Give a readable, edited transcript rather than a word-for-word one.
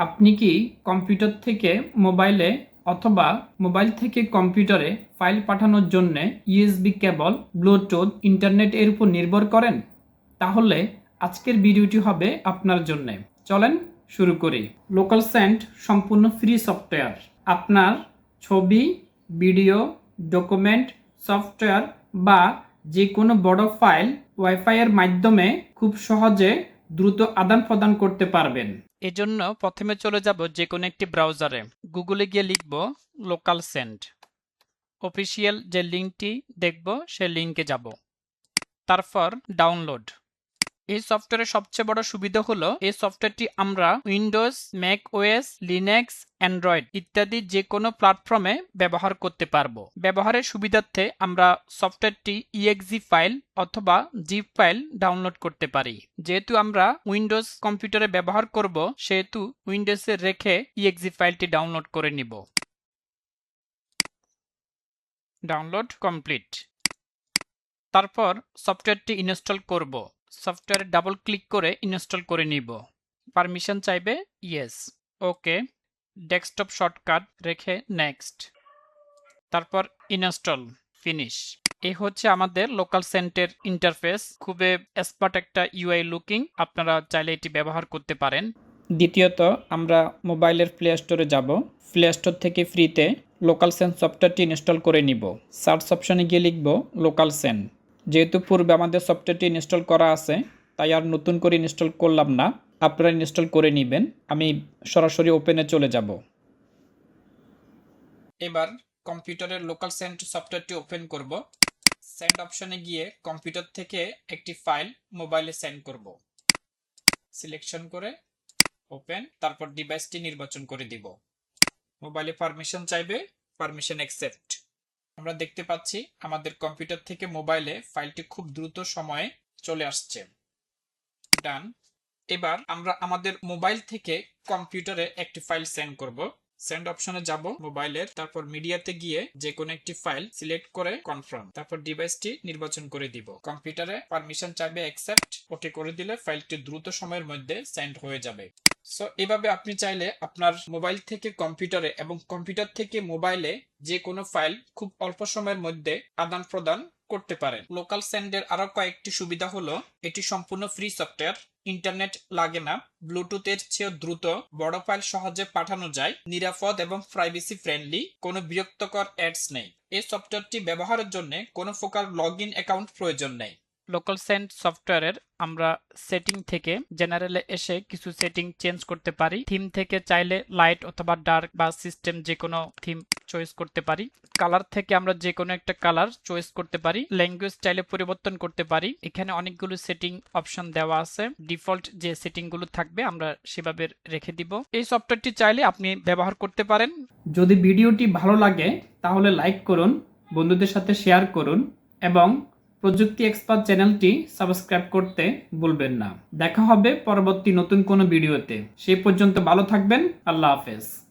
আপনি কি কম্পিউটার থেকে মোবাইলে অথবা মোবাইল থেকে কম্পিউটারে ফাইল পাঠানোর জন্য ইউএসবি কেবল, ব্লুটুথ, ইন্টারনেট এর উপর নির্ভর করেন? তাহলে আজকের ভিডিওটি হবে আপনার জন্য। চলেন শুরু করি। লোকাল সেন্ড সম্পূর্ণ ফ্রি সফটওয়্যার। আপনার ছবি, ভিডিও, ডকুমেন্ট, সফটওয়্যার বা যে কোনো বড় ফাইল ওয়াইফাই এর মাধ্যমে খুব সহজে দ্রুত আদান প্রদান করতে পারবেন। এজন্য প্রথমে চলে যাব যে কোনো একটি ব্রাউজারে। গুগলে গিয়ে লিখব লোকাল সেন্ড। অফিসিয়াল যে লিঙ্কটি দেখব সেই লিঙ্কে যাব। তারপর ডাউনলোড। এই সফটওয়্যারের সবচেয়ে বড় সুবিধা হলো এই সফটওয়্যারটি আমরা Windows, Mac OS, Linux, Android ইত্যাদি যে কোনো প্ল্যাটফর্মে ব্যবহার করতে পারবো। ব্যবহারের সুবিধার্থে আমরা সফটওয়্যারটি ইএক্সি ফাইল অথবা জিপ ফাইল ডাউনলোড করতে পারি। যেহেতু আমরা উইন্ডোজ কম্পিউটারে ব্যবহার করব, সেহেতু উইন্ডোজে রেখে ইএক্সি ফাইলটি ডাউনলোড করে নিব। Download complete. তারপর সফটওয়্যারটি ইনস্টল করব। সফটওয়্যারে ডাবল ক্লিক করে ইনস্টল করে নিব। পারমিশন চাইবে, ইয়েস, ওকে। ডেস্কটপ শর্টকাট রেখে নেক্সট। তারপর ইনস্টল, ফিনিশ। এই হচ্ছে আমাদের লোকাল সেন্টের ইন্টারফেস। খুবই এক্সপার্ট একটা ইউআই লুকিং। আপনারা চাইলে এটি ব্যবহার করতে পারেন। দ্বিতীয়ত, আমরা মোবাইলের প্লে স্টোরে যাব। প্লে স্টোর থেকে ফ্রিতে লোকাল সেন্ড সফটওয়্যারটি ইনস্টল করে নিব। সার্চ অপশনে গিয়ে লিখব লোকাল সেন্ড। যেহেতু পূর্বে আমাদের সফটওয়্যারটি ইনস্টল করা আছে, তাই আর নতুন করে ইনস্টল করলাম না। আপনারা ইনস্টল করে নেবেন। আমি সরাসরি ওপেনে চলে যাব। এবার কম্পিউটারের লোকাল সেন্ড সফটওয়্যারটি ওপেন করব। সেন্ড অপশনে গিয়ে কম্পিউটার থেকে একটি ফাইল মোবাইলে সেন্ড করব। সিলেকশন করে ওপেন, তারপর ডিভাইসটি নির্বাচন করে দিব। মোবাইলে পারমিশন চাইবে, পারমিশন অ্যাকসেপ্ট। আমরা দেখতে পাচ্ছি আমাদের কম্পিউটার থেকে মোবাইলে ফাইলটি খুব দ্রুত সময়ে চলে আসছে। ডান। এবার আমরা আমাদের মোবাইল থেকে কম্পিউটারে একটি ফাইল সেন্ড করব। সেন্ড অপশনে যাব মোবাইলের, তারপর মিডিয়াতে গিয়ে যে কোনো একটি ফাইল সিলেক্ট করে কনফার্ম, তারপর ডিভাইসটি নির্বাচন করে দিব। কম্পিউটারে পারমিশন চাইবে, অ্যাকসেপ্ট, ওকে করে দিলে ফাইলটি দ্রুত সময়ের মধ্যে সেন্ড হয়ে যাবে। সো এভাবে আপনি চাইলে আপনার মোবাইল থেকে কম্পিউটারে এবং কম্পিউটার থেকে মোবাইলে যে কোনো ফাইল খুব অল্প সময়ের মধ্যে আদান প্রদান করতে পারেন। লোকাল সেন্ডের আরো কয়েকটি সুবিধা হলো এটি সম্পূর্ণ ফ্রি সফটওয়্যার, ইন্টারনেট লাগে না, ব্লুটুথের চেয়েও দ্রুত বড় ফাইল সহজে পাঠানো যায়, নিরাপদ এবং প্রাইভেসি ফ্রেন্ডলি, কোনো বিরক্তকর অ্যাডস নেই। এই সফটওয়্যারটি ব্যবহারের জন্য কোনো প্রকার লগ ইন অ্যাকাউন্ট প্রয়োজন নেই। লোকাল সেন্ড সফটওয়্যারের আমরা সেটিং থেকে জেনারেলে এসে কিছু সেটিং চেঞ্জ করতে পারি। থিম থেকে চাইলে লাইট অথবা ডার্ক বা সিস্টেম যে কোনো থিম চয়েস করতে পারি। কালার থেকে আমরা যে কোনো একটা কালার চয়েস করতে পারি। ল্যাঙ্গুয়েজ চাইলে পরিবর্তন করতে পারি। এখানে অনেকগুলো সেটিং অপশন দেওয়া আছে। ডিফল্ট যে সেটিং গুলো থাকবে আমরা সেভাবে রেখে দিব। এই সফটওয়্যারটি চাইলে আপনি ব্যবহার করতে পারেন। যদি ভিডিওটি ভালো লাগে তাহলে লাইক করুন, বন্ধুদের সাথে শেয়ার করুন এবং প্রযুক্তি এক্সপার্ট চ্যানেলটি সাবস্ক্রাইব করতে ভুলবেন না। দেখা হবে পরবর্তী নতুন কোনো ভিডিওতে। সেই পর্যন্ত ভালো থাকবেন। আল্লাহ হাফেজ।